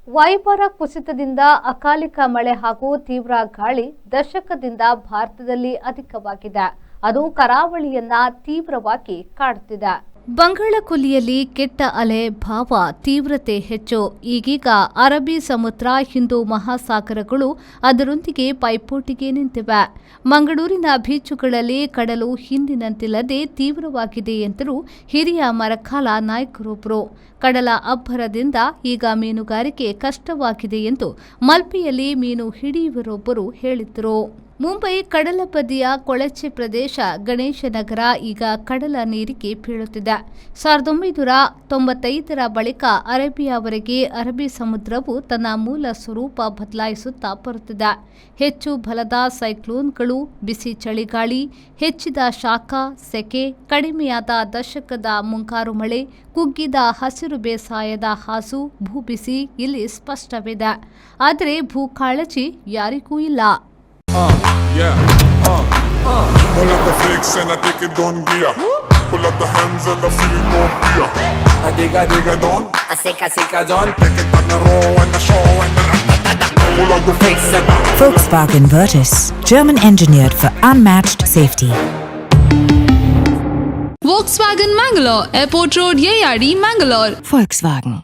ವಾಯುಭಾರ ಕುಸಿತದಿಂದ ಅಕಾಲಿಕ ಮಳೆ ಹಾಗೂ ತೀವ್ರ ಗಾಳಿ ದಶಕದಿಂದ ಭಾರತದಲ್ಲಿ ಅಧಿಕವಾಗಿದೆ. ಅದು ಕರಾವಳಿಯನ್ನ ತೀವ್ರವಾಗಿ ಕಾಡುತ್ತಿದೆ. ಬಂಗಾಳಕೊಲ್ಲಿಯಲ್ಲಿ ಕೆಟ್ಟ ಅಲೆ ಭಾವ ತೀವ್ರತೆ ಹೆಚ್ಚು. ಈಗೀಗ ಅರಬ್ಬಿ ಸಮುದ್ರ, ಹಿಂದೂ ಮಹಾಸಾಗರಗಳು ಅದರೊಂದಿಗೆ ಪೈಪೋಟಿಗೆ ನಿಂತಿವೆ. ಮಂಗಳೂರಿನ ಬೀಚುಗಳಲ್ಲಿ ಕಡಲು ಹಿಂದಿನಂತಿಲ್ಲದೆ ತೀವ್ರವಾಗಿದೆ ಎಂದರು ಹಿರಿಯ ಮರಕಾಲ ನಾಯಕರೊಬ್ಬರು. ಕಡಲ ಅಬ್ಬರದಿಂದ ಈಗ ಮೀನುಗಾರಿಕೆ ಕಷ್ಟವಾಗಿದೆ ಎಂದು ಮಲ್ಪೆಯಲ್ಲಿ ಮೀನು ಹಿಡಿಯುವರೊಬ್ಬರು ಹೇಳಿದರು. ಮುಂಬೈ ಕಡಲ ಬದಿಯ ಕೊಳಚೆ ಪ್ರದೇಶ ಗಣೇಶನಗರ ಈಗ ಕಡಲ ನೀರಿಗೆ ಬೀಳುತ್ತಿದೆ. 1995ರ ಬಳಿಕ ಅರೇಬಿಯಾವರೆಗೆ ಅರಬ್ಬಿ ಸಮುದ್ರವು ತನ್ನ ಮೂಲ ಸ್ವರೂಪ ಬದಲಾಯಿಸುತ್ತಾ ಬರುತ್ತಿದೆ. ಹೆಚ್ಚು ಬಲದ ಸೈಕ್ಲೋನ್ಗಳು, ಬಿಸಿ ಚಳಿಗಾಳಿ, ಹೆಚ್ಚಿದ ಶಾಖ, ಸೆಕೆ, ಕಡಿಮೆಯಾದ ದಶಕದ ಮುಂಗಾರು ಮಳೆ, ಕುಗ್ಗಿದ ಹಸಿರು ಬೇಸಾಯದ ಹಾಸು, ಭೂಬಿಸಿ ಇಲ್ಲಿ ಸ್ಪಷ್ಟವಿದೆ. ಆದರೆ ಭೂಕಾಳಜಿ ಯಾರಿಗೂ ಇಲ್ಲ. Pull up the flicks and I take it on gear. Pull up the hands and I feel no fear. I dig it on. I sick a John. Take it on the row and the show and the pull up the flicks and Volkswagen Virtus, German engineered for unmatched safety. Volkswagen Mangalore, Airport Road, Yeyadi, Mangalore. Volkswagen.